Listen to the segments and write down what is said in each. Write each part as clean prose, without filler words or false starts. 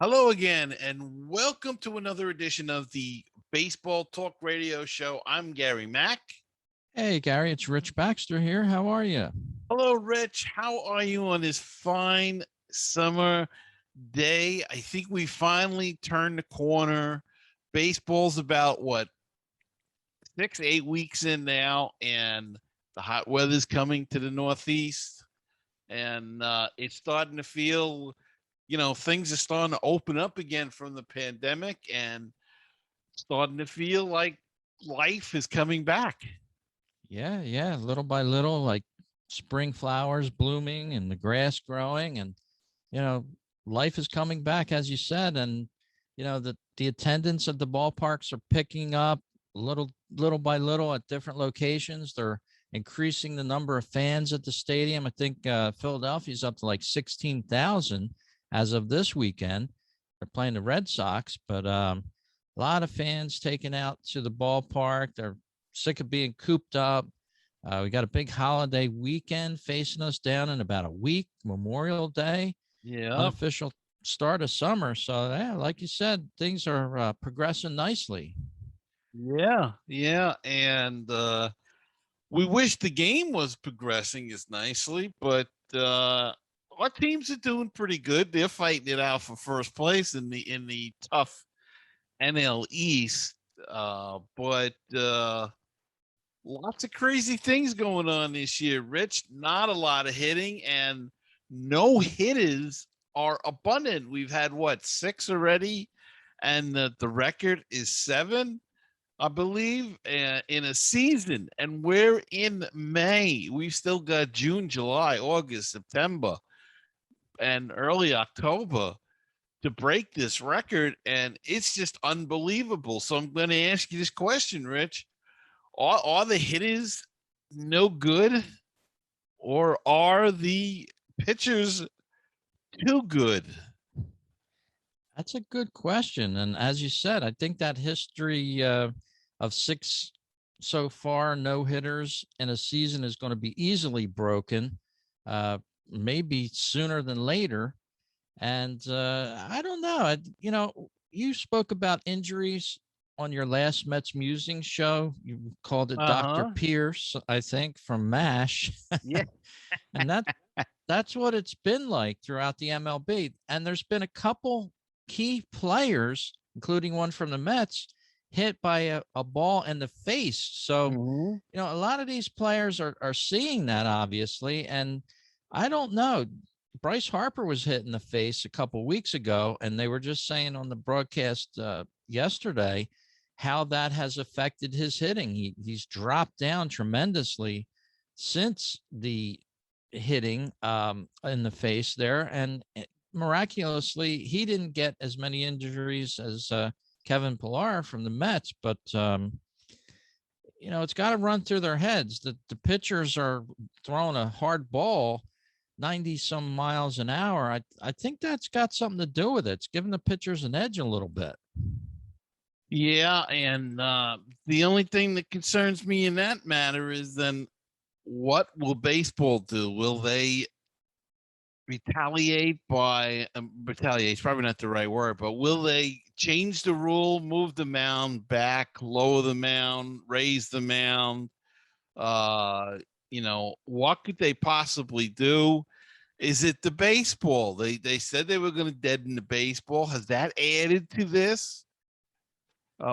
Hello again, and welcome to another edition of the Baseball Talk Radio Show. I'm Gary Mack. Hey, Gary, it's Rich Baxter here. How are you? Hello, Rich. How are you on this fine summer day? I think we finally turned the corner. Baseball's about what 6, 8 weeks in now, and the hot weather's coming to the Northeast, and it's starting to feel, things are starting to open up again from the pandemic, and starting to feel like life is coming back. Yeah. Little by little, like spring flowers blooming and the grass growing, and you know, life is coming back, as you said. And the attendance at the ballparks are picking up little by little at different locations. They're increasing the number of fans at the stadium. I think Philadelphia's up to like 16,000 as of this weekend. They're playing the Red Sox, but a lot of fans taken out to the ballpark. They're sick of being cooped up. We got a big holiday weekend facing us down in about a week, Memorial Day, Yeah. unofficial start of summer. So, yeah, like you said, things are progressing nicely. Yeah. Yeah. And we wish the game was progressing as nicely, but our teams are doing pretty good. They're fighting it out for first place in the tough NL East. But lots of crazy things going on this year, Rich. Not a lot of hitting, and no hitters are abundant. We've had what, six already, and the record is seven, I believe, in a season. And we're in May. We've still got June, July, August, September, and early October to break this record, and it's just unbelievable. So I'm going to ask you this question, Rich. Are the hitters no good, or are the pitchers too good? That's a good question. And as you said, I think that history of six so far no hitters in a season is going to be easily broken, maybe sooner than later. And I don't know. You spoke about injuries on your last Mets Musings show. You called it Uh Dr. huh. Pierce, I think, from MASH. Yeah. And that's what it's been like throughout the MLB. And there's been a couple key players, including one from the Mets, hit by a ball in the face. So, Hmm. a lot of these players are seeing that, obviously. And I don't know. Bryce Harper was hit in the face a couple weeks ago, and they were just saying on the broadcast yesterday how that has affected his hitting. He's dropped down tremendously since the hitting in the face there, and miraculously he didn't get as many injuries as Kevin Pillar from the Mets, but it's got to run through their heads that the pitchers are throwing a hard ball 90 some miles an hour. I think that's got something to do with it. It's giving the pitchers an edge a little bit. Yeah, and the only thing that concerns me in that matter is then what will baseball do? Will they retaliate is probably not the right word, but will they change the rule, move the mound back, lower the mound, raise the mound? uh what could they possibly do? Is it the baseball? They said they were going to deaden the baseball. Has that added to this?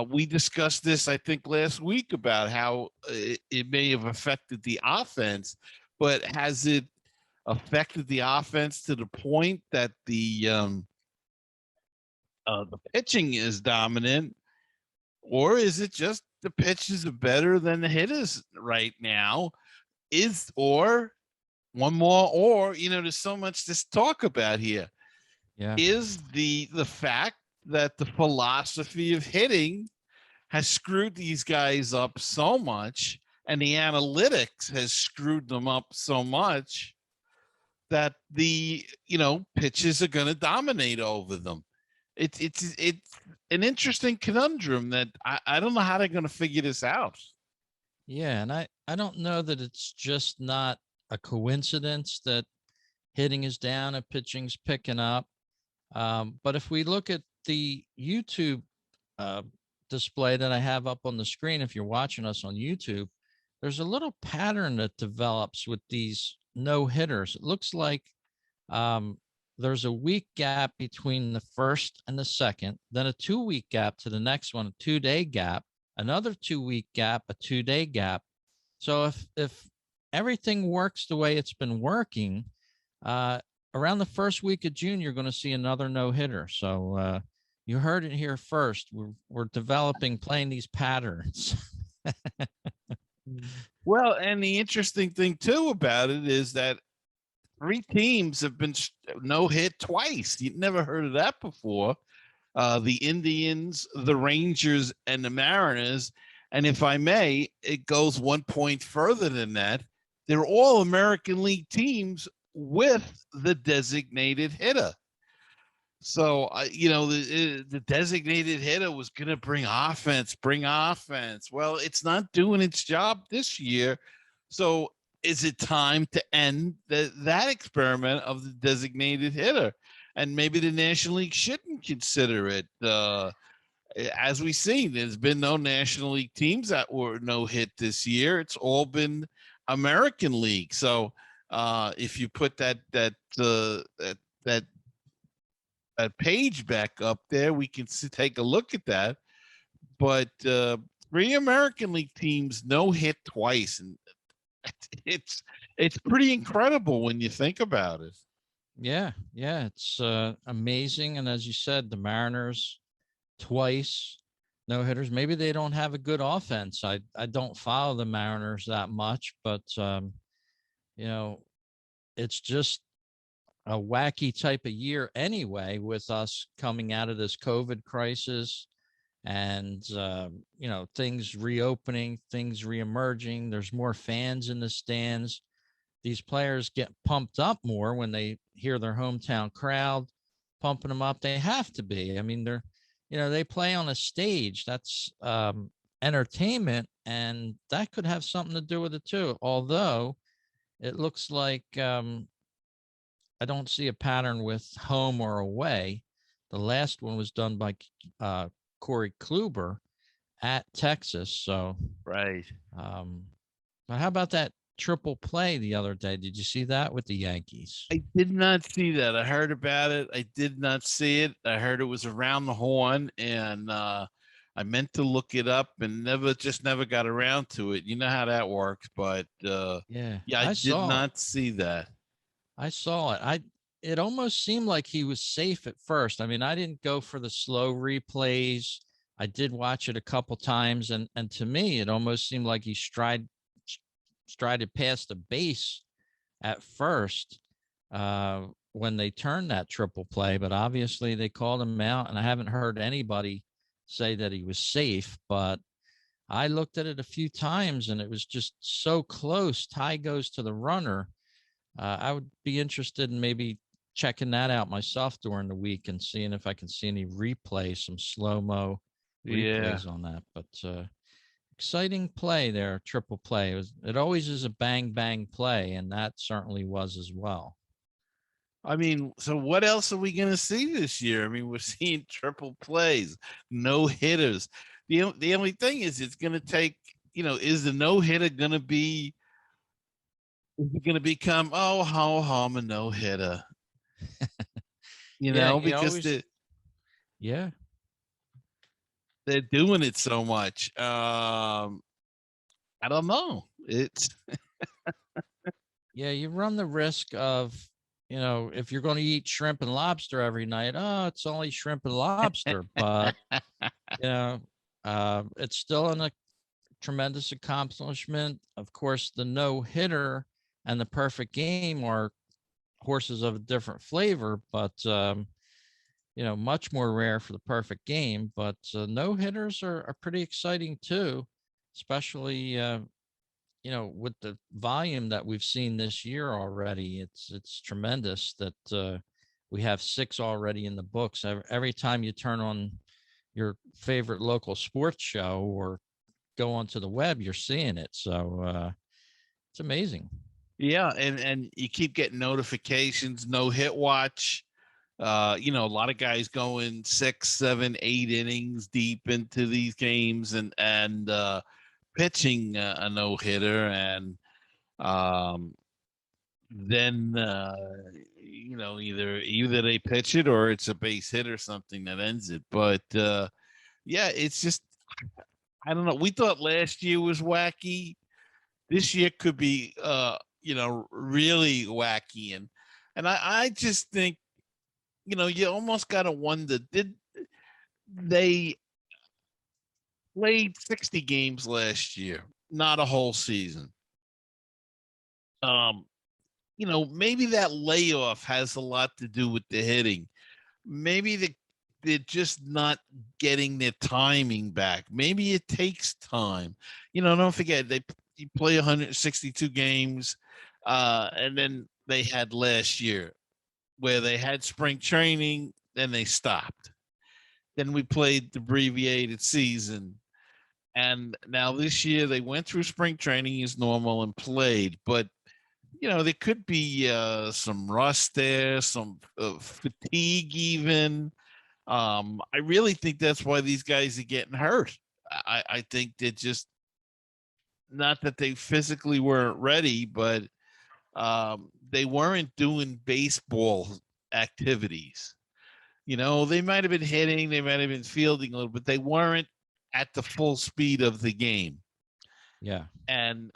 We discussed this, I think, last week about how it may have affected the offense, but has it affected the offense to the point that the pitching is dominant, or is it just the pitches are better than the hitters right now? Is or one more, or there's so much to talk about here. Yeah. Is the fact that the philosophy of hitting has screwed these guys up so much, and the analytics has screwed them up so much that the pitches are going to dominate over them. It's an interesting conundrum that I don't know how they're going to figure this out. Yeah, and I don't know that it's just not a coincidence that hitting is down and pitching's picking up. But if we look at the YouTube uh, display that I have up on the screen, if you're watching us on YouTube, there's a little pattern that develops with these no hitters. It looks like um, there's a week gap between the first and the second, then a 2 week gap to the next one, a 2 day gap, another 2 week gap, a 2 day gap. So if everything works the way it's been working, uh, around the first week of June, you're going to see another no hitter. So you heard it here first. We're developing playing these patterns. Well, and the interesting thing too about it is that three teams have been no hit twice. You'd never heard of that before. The Indians, the Rangers, and the Mariners. And if I may, it goes 1 point further than that. They're all American League teams with the designated hitter. So, the designated hitter was going to bring offense. Well, it's not doing its job this year. So, is it time to end that experiment of the designated hitter? And maybe the National League shouldn't consider it. As we see, there's been no National League teams that were no hit this year. It's all been American League. So, if you put that page back up there, we can take a look at that. But three American League teams no hit twice, and it's pretty incredible when you think about it. Yeah, it's amazing. And as you said, the Mariners twice no hitters. Maybe they don't have a good offense. I don't follow the Mariners that much, but you know, it's just a wacky type of year anyway, with us coming out of this COVID crisis and things reopening, things reemerging. There's more fans in the stands. These players get pumped up more when they hear their hometown crowd pumping them up. They have to be. I mean, they play on a stage. That's entertainment, and that could have something to do with it too. Although it looks like I don't see a pattern with home or away. The last one was done by Corey Kluber at Texas. So, Right. but how about that triple play the other day? Did you see that with the Yankees? I did not see that. I heard about it. I did not see it. I heard it was around the horn, and I meant to look it up and never got around to it. You know how that works, but Yeah, yeah, I I did saw it. not see that. I saw it. It almost seemed like he was safe at first. I mean, I didn't go for the slow replays. I did watch it a couple times, and to me, it almost seemed like he strided past the base at first when they turned that triple play. But obviously, they called him out, and I haven't heard anybody say that he was safe. But I looked at it a few times, and it was just so close. Tie goes to the runner. I would be interested in maybe checking that out myself during the week and seeing if I can see any replays, some slow mo Yeah. replays on that. But exciting play there, triple play. It always is a bang bang play, and that certainly was as well. I mean, so what else are we going to see this year? I mean, we're seeing triple plays, no hitters. The only thing is, it's going to take. Is the no hitter going to be? Is it going to become I'm a no hitter? Yeah, you Because always, yeah, they're doing it so much. I don't know. It's yeah, you run the risk of, if you're going to eat shrimp and lobster every night, oh, it's only shrimp and lobster, but you know, it's still a tremendous accomplishment. Of course, the no hitter and the perfect game are horses of a different flavor, but much more rare for the perfect game. But no hitters are pretty exciting too, especially with the volume that we've seen this year already. It's tremendous that we have 6 already in the books. Every time you turn on your favorite local sports show or go onto the web, you're seeing it. So it's amazing. yeah, and you keep getting notifications, no hit watch. A lot of guys going 6, 7, 8 innings deep into these games and pitching a no hitter, and um, then either they pitch it or it's a base hit or something that ends it. But yeah, it's just I don't know. We thought last year was wacky. This year could be really wacky, and I just think you almost got to wonder, did they played 60 games last year, not a whole season. Um, maybe that layoff has a lot to do with the hitting. Maybe they're just not getting their timing back. Maybe it takes time. Don't forget you play 162 games, and then they had last year where they had spring training, then they stopped. Then we played the abbreviated season. And now this year they went through spring training as normal and played, but there could be some rust there, some fatigue even. I really think that's why these guys are getting hurt. I think they're just not that they physically weren't ready, but they weren't doing baseball activities. They might have been hitting, they might have been fielding a little, but they weren't at the full speed of the game. Yeah. And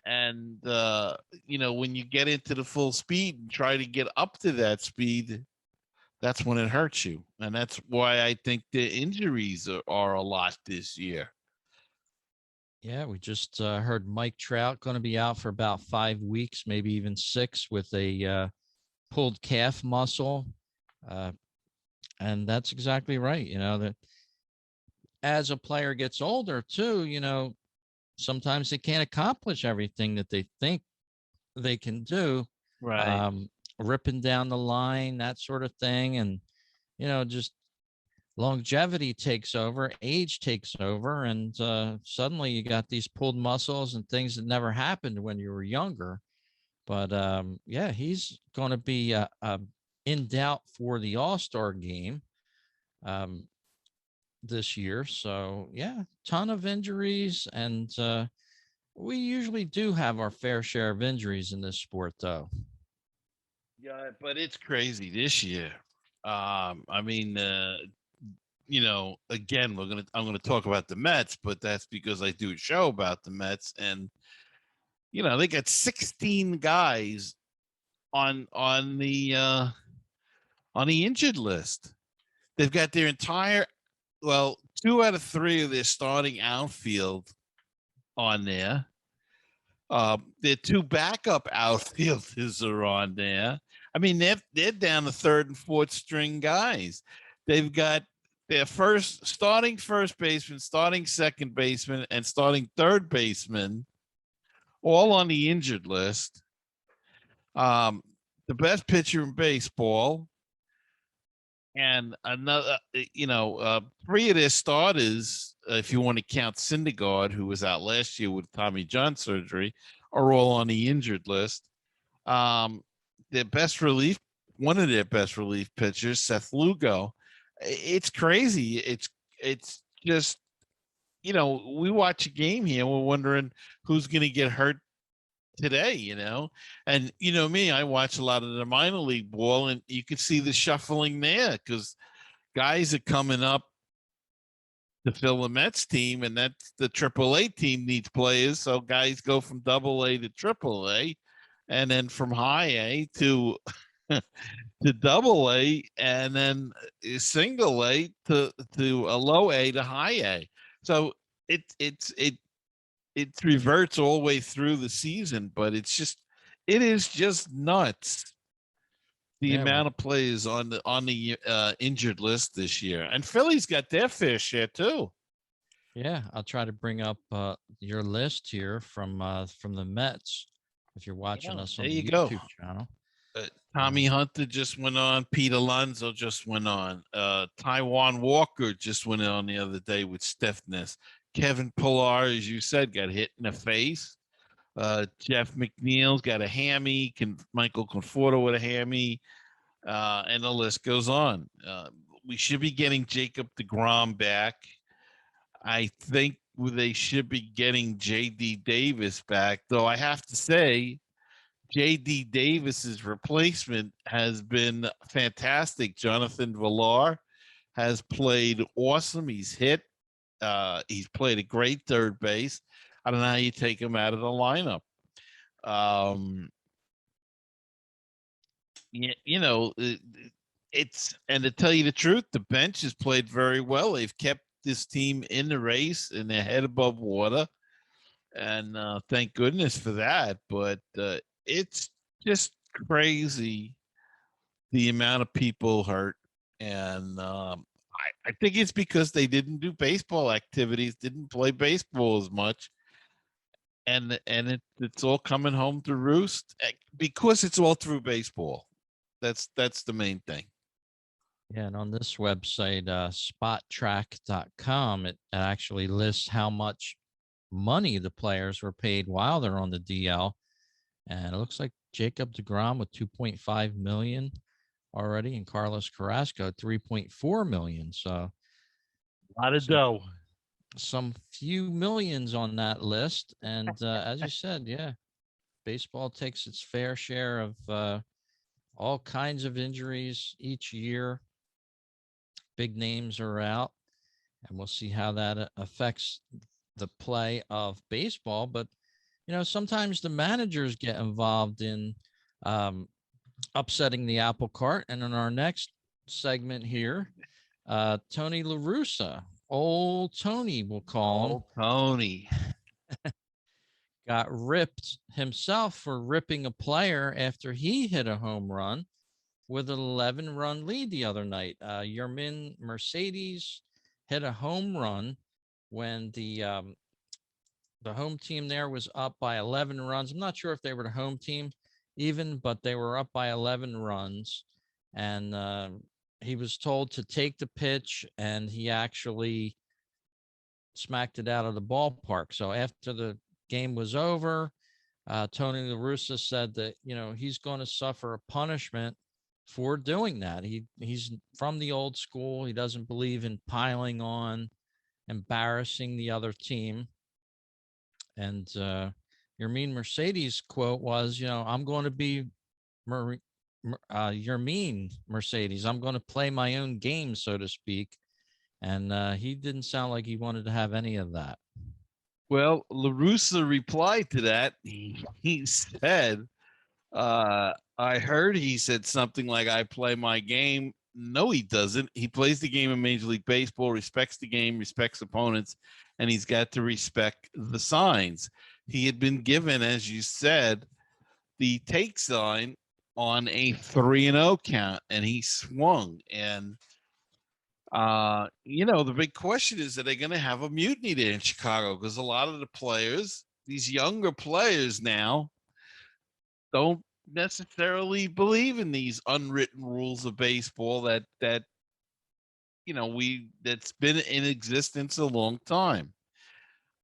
when you get into the full speed and try to get up to that speed, that's when it hurts you. And that's why I think the injuries are a lot this year. Yeah, we just heard Mike Trout going to be out for about 5 weeks, maybe even 6, with a pulled calf muscle. And that's exactly right. That as a player gets older too, sometimes they can't accomplish everything that they think they can do. Right. Ripping down the line, that sort of thing. And, just longevity takes over, age takes over, and suddenly you got these pulled muscles and things that never happened when you were younger. But yeah, he's going to be in doubt for the All-Star game this year. So yeah, ton of injuries, and we usually do have our fair share of injuries in this sport, though. Yeah, but it's crazy this year. I mean, again, I'm gonna talk about the Mets, but that's because I do a show about the Mets, and they got 16 guys on the injured list. They've got their entire, well, 2 out of 3 of their starting outfield on there. Their 2 backup outfielders are on there. I mean, they're down to third and fourth string guys. They've got their starting first baseman, starting second baseman, and starting third baseman all on the injured list. The best pitcher in baseball, and another, 3 of their starters, if you want to count Syndergaard, who was out last year with Tommy John surgery, are all on the injured list. Their best relief, one of their best relief pitchers, Seth Lugo. It's crazy. It's just, we watch a game here, we're wondering who's going to get hurt today, and me, I watch a lot of the minor league ball, and you can see the shuffling there because guys are coming up to fill the Mets team, and that's the AAA team needs players, so guys go from AA to AAA, and then from high A to to AA, and then single A to a low A to high A. So it reverts all the way through the season, but it is just nuts the Yeah, amount of players on the injured list this year. And Philly's got their fair share too. yeah. I'll try to bring up your list here from the Mets if you're watching Yeah, us there on you the go. YouTube channel. Tommy Um, Hunter just went on. Pete Alonso just went on. Taiwan Walker just went on the other day with stiffness. Kevin Pillar, as you said, got hit in the face. Jeff McNeil's got a hammy. Michael Conforto with a hammy. And the list goes on. We should be getting Jacob DeGrom back. I think they should be getting J.D. Davis back, though I have to say, J.D. Davis's replacement has been fantastic. Jonathan Villar has played awesome. He's played a great third base. I don't know how you take him out of the lineup. Um, it's and to tell you the truth, the bench has played very well. They've kept this team in the race and their head above water, and thank goodness for that. But it's just crazy the amount of people hurt, and I think it's because they didn't do baseball activities, didn't play baseball as much, and it's all coming home to roost because it's all through baseball. That's the main thing. Yeah, and on this website, spottrack.com, it actually lists how much money the players were paid while they're on the DL. And it looks like Jacob DeGrom with 2.5 million already, and Carlos Carrasco 3.4 million. So A lot of dough. Some few millions on that list. And as you said, yeah, baseball takes its fair share of all kinds of injuries each year. Big names are out, and we'll see how that affects the play of baseball. But sometimes the managers get involved in upsetting the apple cart. And in our next segment here, Tony La Russa, old Tony, we'll call him. Old Tony got ripped himself for ripping a player after he hit a home run with an 11-run lead the other night. Yermin Mercedes hit a home run when the home team there was up by 11 runs. I'm not sure if they were the home team even, but they were up by 11 runs. And he was told to take the pitch, and he actually smacked it out of the ballpark. So after the game was over, Tony La Russa said that, he's going to suffer a punishment for doing that. He's from the old school. He doesn't believe in piling on, embarrassing the other team. And Yermin Mercedes quote was, I'm going to be Yermin Mercedes. I'm going to play my own game, so to speak. And he didn't sound like he wanted to have any of that. Well, La Russa replied to that. He said, I heard he said something like, I play my game. No, he doesn't. He plays the game in Major League Baseball, respects the game, respects opponents, and he's got to respect the signs. He had been given, as you said, the take sign on a 3-0 count, and he swung. And the big question is, are they going to have a mutiny there in Chicago? Because a lot of the players, these younger players now, don't necessarily believe in these unwritten rules of baseball that's been in existence a long time.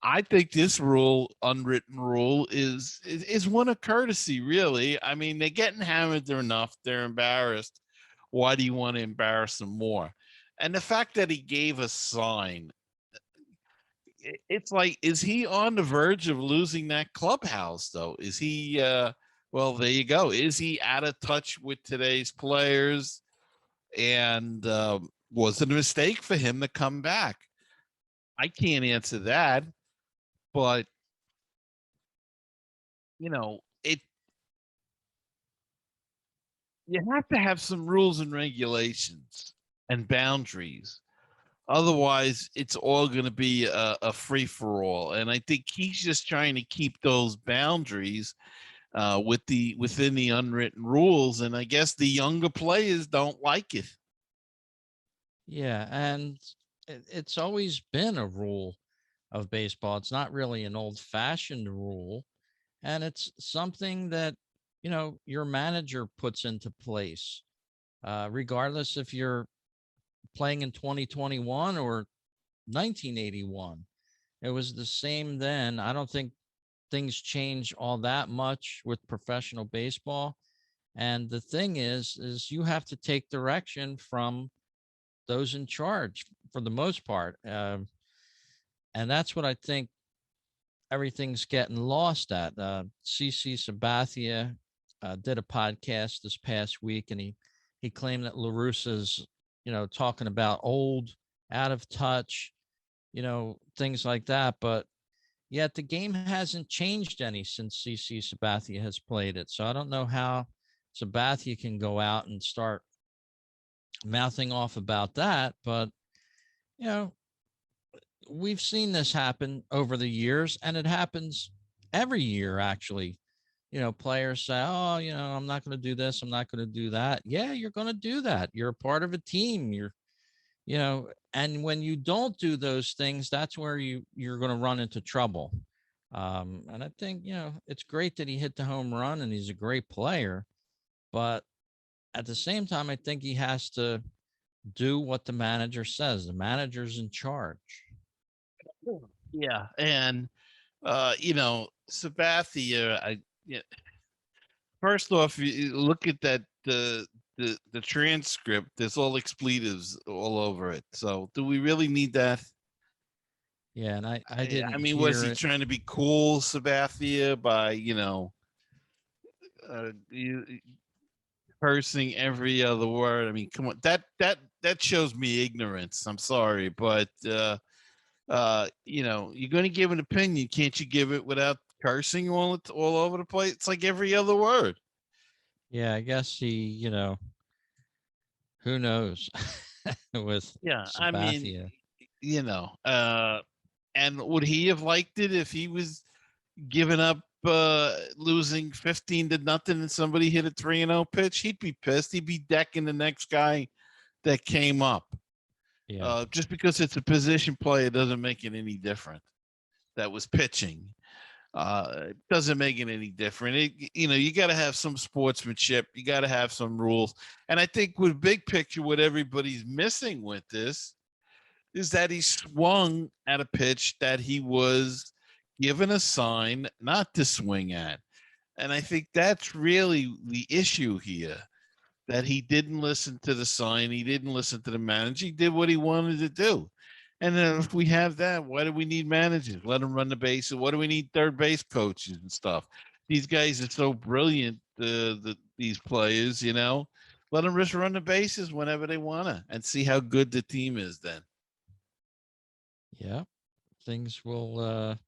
I think this unwritten rule, is one of courtesy, really. I mean, they're getting hammered enough. They're embarrassed. Why do you want to embarrass them more? And the fact that he gave a sign, it's like, is he on the verge of losing that clubhouse, though? Is he, well, there you go. Is he out of touch with today's players? And was it a mistake for him to come back? I can't answer that, but it you have to have some rules and regulations and boundaries. Otherwise, it's all going to be a free for all. And I think he's just trying to keep those boundaries within the unwritten rules. And I guess the younger players don't like it. Yeah, and it's always been a rule of baseball. It's not really an old-fashioned rule, and it's something that your manager puts into place, regardless if you're playing in 2021 or 1981. It was the same then. I don't think things change all that much with professional baseball. And the thing is you have to take direction from those in charge for the most part. And that's what I think everything's getting lost at. CC Sabathia did a podcast this past week, and he claimed that LaRussa's, talking about old, out of touch, things like that. But yet the game hasn't changed any since CC Sabathia has played it. So I don't know how Sabathia can go out and start mouthing off about that. But, you know, we've seen this happen over the years, and it happens every year, actually. Players say, oh, I'm not going to do this. I'm not going to do that. Yeah, you're going to do that. You're a part of a team. And when you don't do those things, that's where you're going to run into trouble. And I think, it's great that he hit the home run and he's a great player. But at the same time, I think he has to do what the manager says. The manager's in charge. Yeah, and Sabathia, yeah, first off, you look at that the transcript. There's all expletives all over it. So, do we really need that? Yeah, and I I didn't mean, was hear he it. trying to be cool, Sabathia, by cursing every other word? I mean, come on, that shows me ignorance. I'm sorry, but you're going to give an opinion. Can't you give it without cursing all over the place? It's like every other word. Yeah, I guess who knows with Yeah, I mean, Sabathia. you know, uh, and would he have liked it if he was giving up, losing 15-0, and somebody hit a 3-0 pitch? He'd be pissed. He'd be decking the next guy that came up. Yeah. Just because it's a position play, it doesn't make it any different. That was pitching. It doesn't make it any different. You got to have some sportsmanship. You got to have some rules. And I think with big picture, what everybody's missing with this is that he swung at a pitch that he was given a sign not to swing at. And I think that's really the issue here, that he didn't listen to the sign. He didn't listen to the manager. He did what he wanted to do. And then if we have that, why do we need managers? Let them run the bases. What do we need third base coaches and stuff? These guys are so brilliant, these players, let them just run the bases whenever they want to and see how good the team is then. Yeah. Things will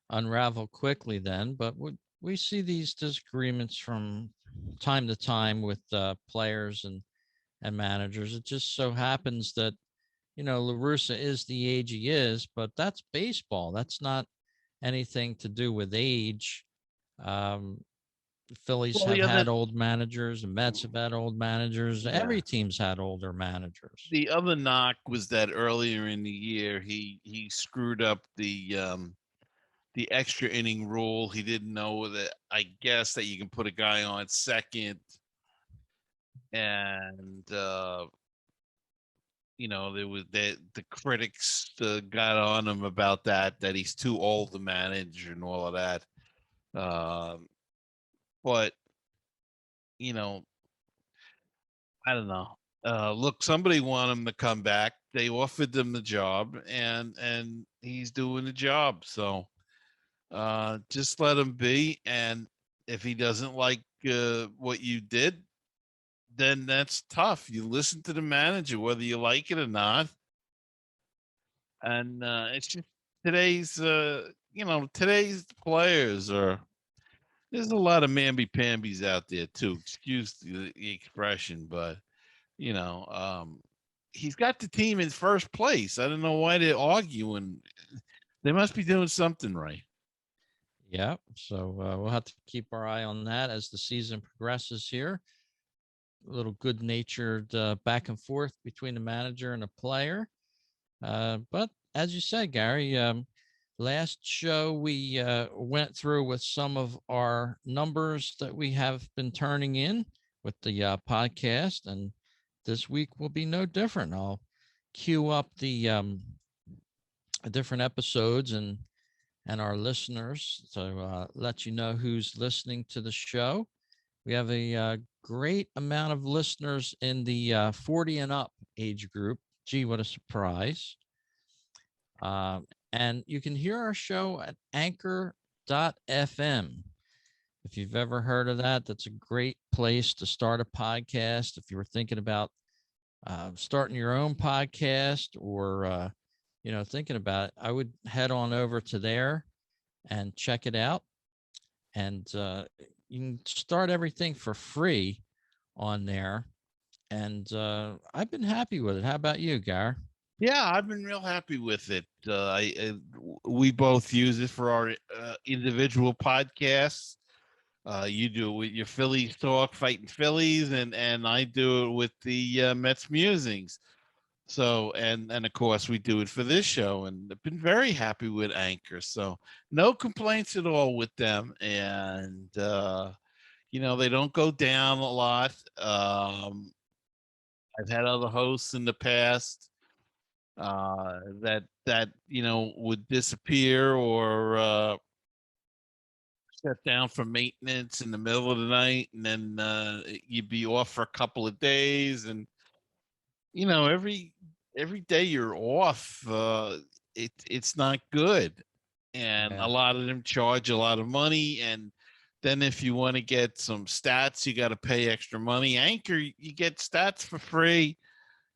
unravel quickly then, but we see these disagreements from time to time with players and managers. It just so happens that La Russa is the age he is, but that's baseball. That's not anything to do with age. Um, Phillies Well, have had old managers, the Mets have had old managers. yeah. Every team's had older managers. The other knock was that earlier in the year he screwed up the extra inning rule. He didn't know that, I guess, that you can put a guy on second, and there was the critics got on him about that he's too old to manage and all of that. But you know, I don't know. Look, somebody wanted him to come back. They offered him the job, and he's doing the job. So just let him be. And if he doesn't like what you did, then that's tough. You listen to the manager, whether you like it or not. And it's just today's players are. There's a lot of mamby pambies out there too. Excuse the expression, but you know, um, he's got the team in first place. I don't know why they're arguing. They must be doing something right. Yeah. So we'll have to keep our eye on that as the season progresses here. A little good natured back and forth between the manager and the player. But as you said, Gary, last show we went through with some of our numbers that we have been turning in with the podcast, and this week will be no different. I'll queue up the different episodes and our listeners to let you know who's listening to the show. We have a great amount of listeners in the 40 and up age group. Gee, what a surprise. Um, and you can hear our show at anchor.fm. If you've ever heard of that, that's a great place to start a podcast. If you were thinking about starting your own podcast or, thinking about it, I would head on over to there and check it out. And you can start everything for free on there. And I've been happy with it. How about you, Gar? Yeah, I've been real happy with it. We both use it for our individual podcasts. You do it with your Phillies talk, fighting Phillies, and I do it with the Mets musings. So and of course we do it for this show, and I've been very happy with Anchor. So no complaints at all with them, and they don't go down a lot. I've had other hosts in the past that would disappear or shut down for maintenance in the middle of the night, and then you'd be off for a couple of days, and every day you're off, it's not good, and a Yeah. lot of them charge a lot of money, and then if you want to get some stats, you got to pay extra money. Anchor, you get stats for free,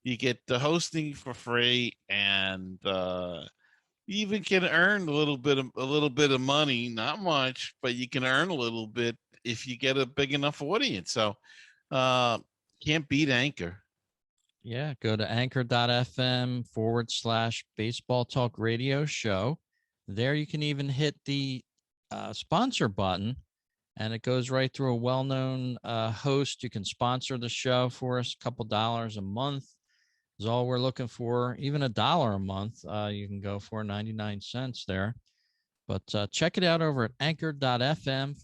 you get the hosting for free, and you even can earn a little bit of money, not much, but you can earn a little bit if you get a big enough audience. So uh, can't beat Anchor. Yeah. Go to anchor.fm/ baseball talk radio show. There you can even hit the sponsor button and it goes right through a well known host. You can sponsor the show for us. A couple dollars a month is all we're looking for. Even $1 a month, you can go for 99 cents there. But check it out over at anchor.fm/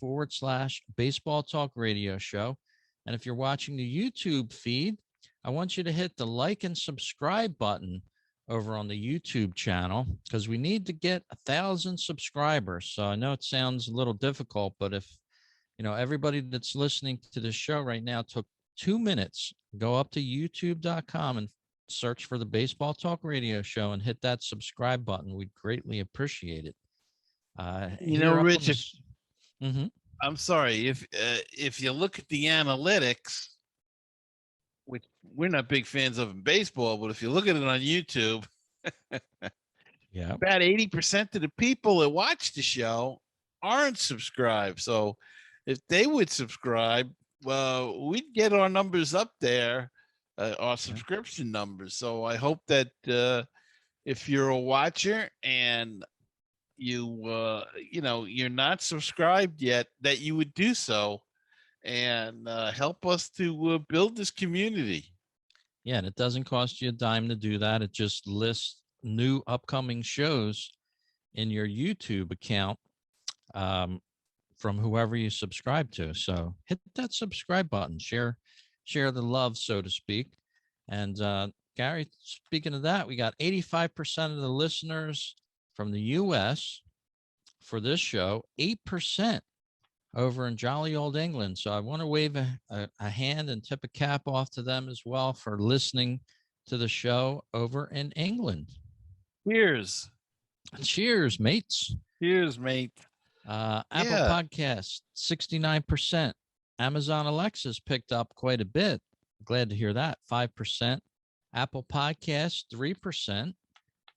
baseball talk radio show. And if you're watching the YouTube feed, I want you to hit the like and subscribe button over on the YouTube channel because we need to get 1,000 subscribers. So I know it sounds a little difficult, but if everybody that's listening to this show right now took 2 minutes, go up to youtube.com and search for the Baseball Talk Radio Show and hit that subscribe button. We'd greatly appreciate it. Here up on Rich, this. Mhm. I'm sorry if you look at the analytics, which we're not big fans of in baseball, but if you look at it on YouTube, Yeah. about 80% of the people that watch the show aren't subscribed. So if they would subscribe, well, we'd get our numbers up there, our subscription numbers. So I hope that if you're a watcher and you're not subscribed yet, that you would do so and help us to build this community. Yeah. And it doesn't cost you a dime to do that. It just lists new upcoming shows in your YouTube account from whoever you subscribe to. So hit that subscribe button, share the love, so to speak. And Gary, speaking of that, we got 85% of the listeners from the US for this show, 8% over in jolly old England. So I want to wave a hand and tip a cap off to them as well for listening to the show over in England. Cheers. Cheers, mates. Cheers, mate. Apple Podcast, 69%. Amazon Alexa's picked up quite a bit. Glad to hear that, 5%. Apple Podcast, 3%.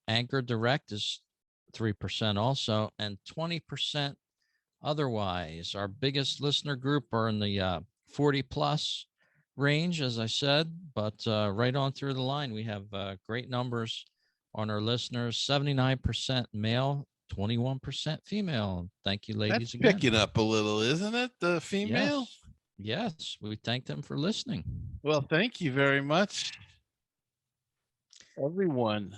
Anchor Direct is 3% also, and 20% otherwise. Our biggest listener group are in the 40 plus range, as I said, but right on through the line, we have great numbers on our listeners, 79% male, 21% female. Thank you, ladies. That's picking up a little, isn't it? The female? Yes. We thank them for listening. Well, thank you very much, everyone,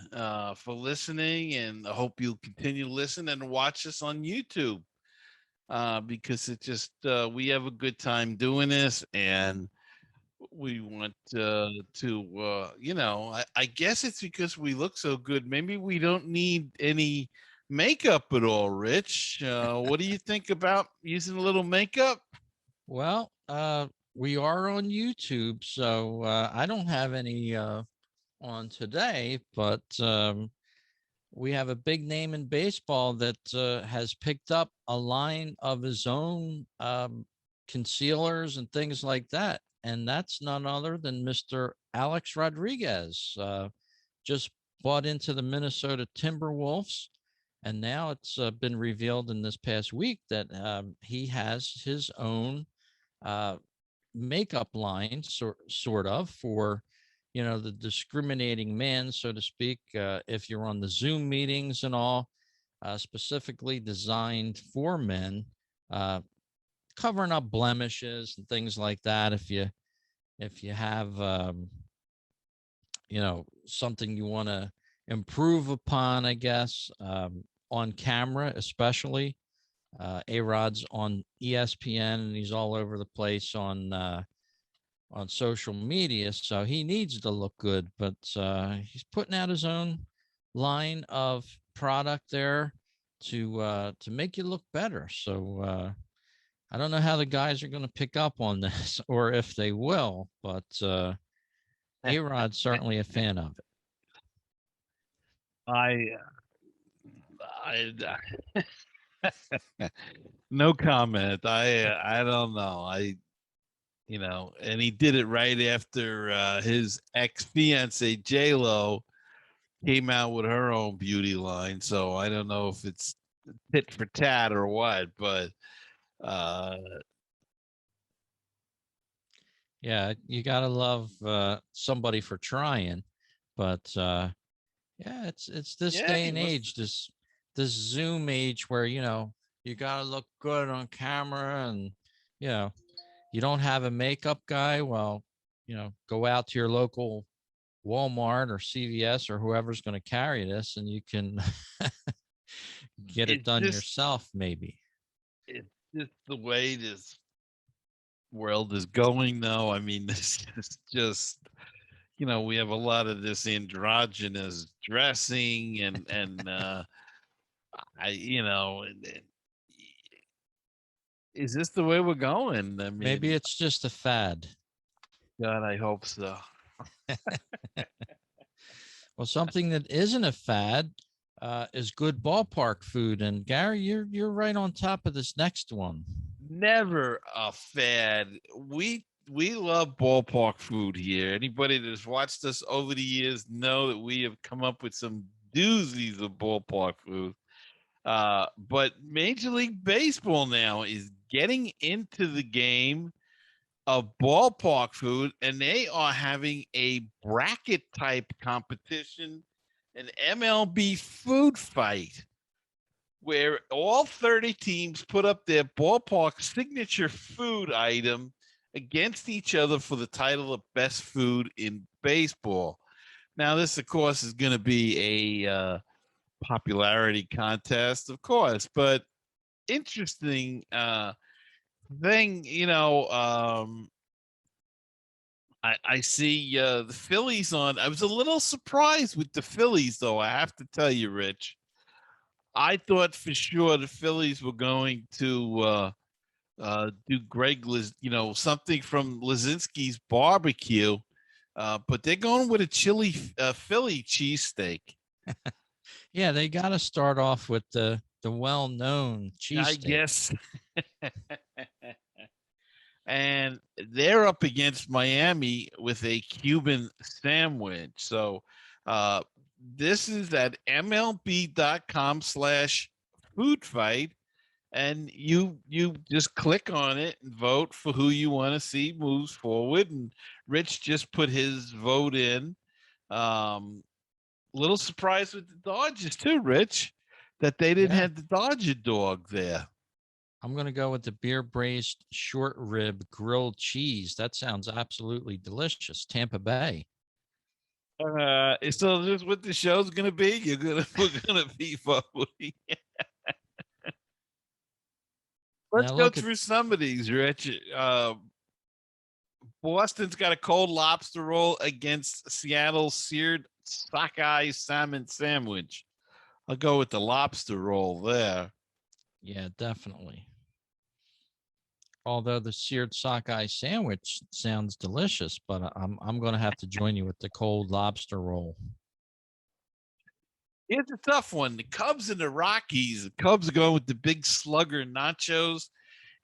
for listening, and I hope you'll continue to listen and watch us on YouTube because it just we have a good time doing this, and we want I guess it's because we look so good. Maybe we don't need any makeup at all, Rich. What do you think about using a little makeup? Well, We are on YouTube, so I don't have any on today, but we have a big name in baseball that has picked up a line of his own concealers and things like that. And that's none other than Mr. Alex Rodriguez. Just bought into the Minnesota Timberwolves. And now it's been revealed in this past week that he has his own uh, makeup line, sort of, for the discriminating man, so to speak. If you're on the Zoom meetings and all, specifically designed for men, uh, covering up blemishes and things like that. If you have something you want to improve upon, I guess, on camera especially. A-Rod's on ESPN, and he's all over the place on social media, so he needs to look good. But he's putting out his own line of product there to make you look better. So I don't know how the guys are going to pick up on this, or if they will, but A-Rod's certainly a fan of it. I, no comment. I don't know. And he did it right after his ex fiance J Lo came out with her own beauty line. So I don't know if it's tit for tat or what, but uh, yeah, you gotta love somebody for trying, but yeah, it's this yeah, day he and must. age, this Zoom age where you gotta look good on camera, and you know you don't have a makeup guy. Well, go out to your local Walmart or CVS or whoever's going to carry this, and you can get it It's done just yourself, maybe. it's just the way this world is going, though. I mean, this is just we have a lot of this androgynous dressing and I is this the way we're going? I Maybe mean, it's just a fad. God, I hope so. Well, something that isn't a fad is good ballpark food. And Gary, you're right on top of this next one. Never a fad. We love ballpark food here. Anybody that's watched us over the years know that we have come up with some doozies of ballpark food. But Major League Baseball now is getting into the game of ballpark food, and they are having a bracket type competition, an MLB food fight, where all 30 teams put up their ballpark signature food item against each other for the title of best food in baseball. Now, this, of course, is going to be a popularity contest, of course, but interesting thing, I see the Phillies on. I was a little surprised with the Phillies, though. I have to tell you, Rich. I thought for sure the Phillies were going to do something from Lazinski's barbecue, but they're going with a chili Philly cheesesteak. Yeah, they got to start off with the well-known I cheesesteak. guess. And they're up against Miami with a Cuban sandwich. So this is at MLB.com/food fight. And you just click on it and vote for who you want to see moves forward. And Rich just put his vote in. Little surprised with the Dodgers too, Rich, that they didn't Yeah, have the Dodger dog there. I'm going to go with the beer braised short rib grilled cheese. That sounds absolutely delicious. Tampa Bay. So this is what the show's gonna be. We're gonna be voting. Let's Now go look at through some of these, Rich. Boston's got a cold lobster roll against Seattle's seared sockeye salmon sandwich. I'll go with the lobster roll there. yeah, definitely. Although the seared sockeye sandwich sounds delicious, but I'm going to have to join you with the cold lobster roll. Here's a tough one. The Cubs and the Rockies. The Cubs are going with the big slugger nachos,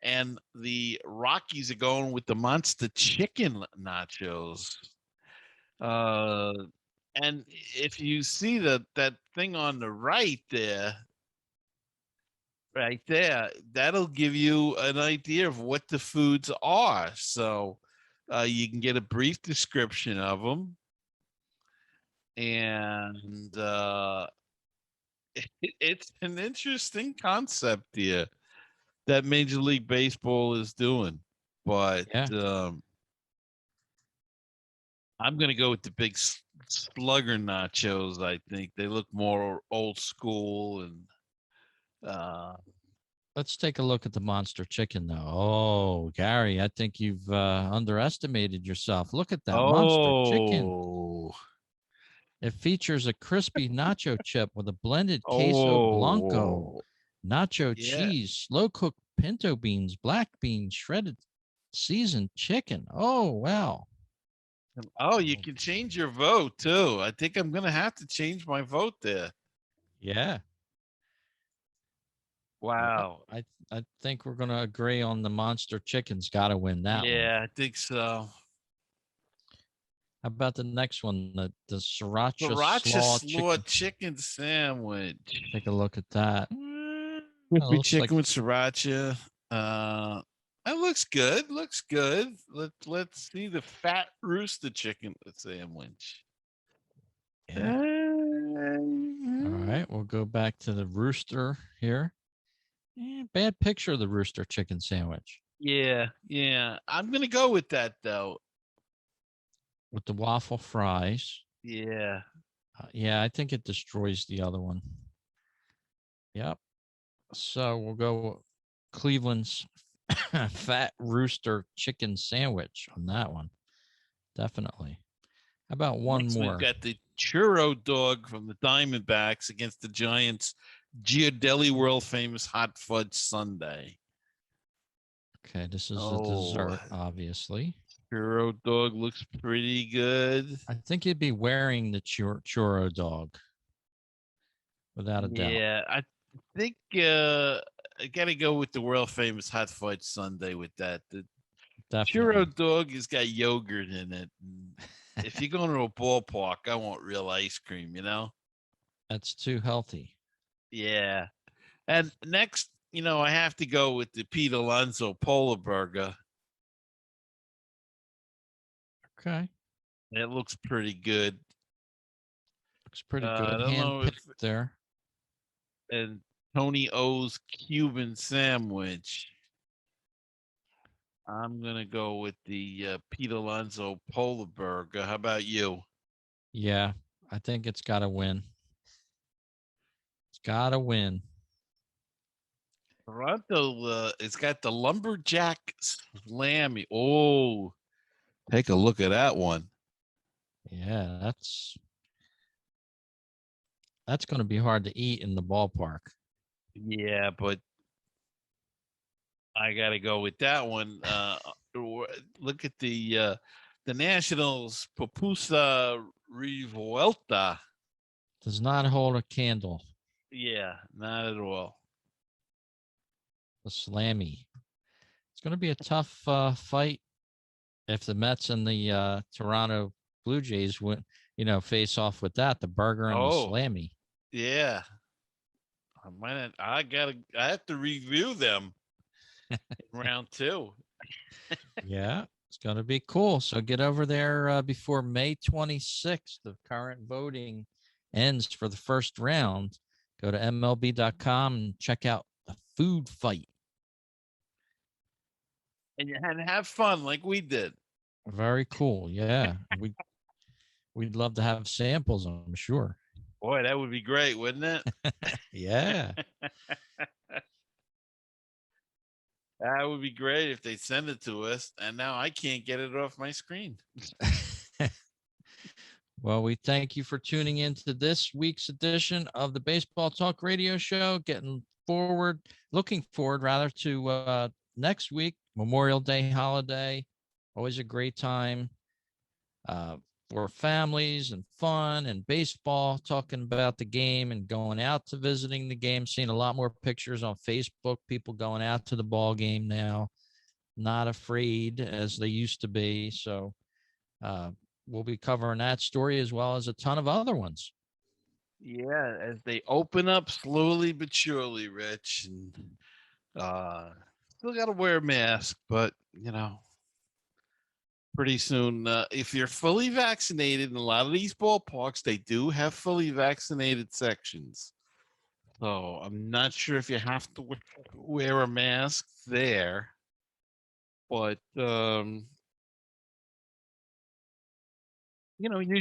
and the Rockies are going with the monster chicken nachos. Uh, and if you see that thing on the right there, that'll give you an idea of what the foods are. So you can get a brief description of them, and it's an interesting concept here that Major League Baseball is doing. But Yeah. I'm going to go with the big slugger nachos. I think they look more old school and Let's take a look at the monster chicken, though. Oh, Gary, I think you've underestimated yourself. Look at that monster chicken. oh, It features a crispy nacho chip with a blended queso blanco, oh, nacho yeah. cheese, slow cooked pinto beans, black beans, shredded seasoned chicken. Oh, wow. Oh, you can change your vote too. I think I'm going to have to change my vote there. Yeah. Yeah. Wow. I think we're going to agree on the monster chicken's got to win that one. Yeah, I think so. How about the next one, the sriracha Sriracha slaw slaw chicken? chicken sandwich. Take a look at that. Crispy Looks like chicken with sriracha. That looks good. Looks good. Let's see the fat rooster chicken sandwich. yeah. All right, we'll go back to the rooster here. Bad picture of the rooster chicken sandwich Yeah. I'm gonna go with that though. with the waffle fries. Yeah. Yeah, I think it destroys the other one. Yep. So we'll go Cleveland's fat rooster chicken sandwich on that one. Definitely. How about one Next more? we've got the churro dog from the Diamondbacks against the Giants. Ghirardelli world famous hot fudge sundae. Okay, this is a dessert, obviously. Churro dog looks pretty good. I think you'd be wearing the churro dog, without a doubt. Yeah, I think I gotta go with the world famous hot fudge sundae with that. The Definitely. churro dog has got yogurt in it. And if you're going to a ballpark, I want real ice cream, you know? That's too healthy. Yeah. And next, I have to go with the Pete Alonso Polar Burger. Okay. It looks pretty good. Looks pretty I good. don't know if Hand-picked there. and Tony O's Cuban sandwich. I'm gonna go with the Pete Alonso Polar Burger. How about you? Yeah, I think it's got to win. It's got to win. Toronto, it's got the lumberjack slammy. Oh, take a look at that one. Yeah, that's going to be hard to eat in the ballpark. Yeah, but I got to go with that one. Look at the Nationals Pupusa Revuelta. Does not hold a candle. Yeah, not at all. The slammy. It's going to be a tough fight if the Mets and the Toronto Blue Jays win, face off with that, the burger and the slammy. Yeah. I have to review them in round 2. Yeah, it's going to be cool. So get over there before May 26th. The current voting ends for the first round. Go to MLB.com and check out the food fight. And have fun like we did. Very cool. Yeah. We'd love to have samples, I'm sure. Boy, that would be great, wouldn't it? Yeah. That would be great if they send it to us. And now I can't get it off my screen. Well, we thank you for tuning in to this week's edition of the Baseball Talk Radio Show. Looking forward rather to next week, Memorial Day holiday, always a great time for families and fun and baseball, talking about the game and going out to visiting the game. Seeing a lot more pictures on Facebook, people going out to the ball game now, not afraid as they used to be. So we'll be covering that story as well as a ton of other ones. Yeah, as they open up slowly but surely, Rich, and still got to wear a mask, but pretty soon, if you're fully vaccinated in a lot of these ballparks, they do have fully vaccinated sections. So I'm not sure if you have to wear a mask there, but use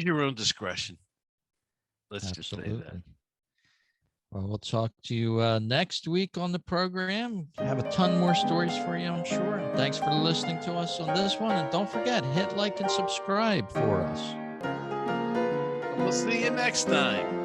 your own discretion. Let's just say that. Absolutely. Well, we'll talk to you next week on the program. Have a ton more stories for you, I'm sure. Thanks for listening to us on this one. And don't forget, hit like and subscribe for us. We'll see you next time.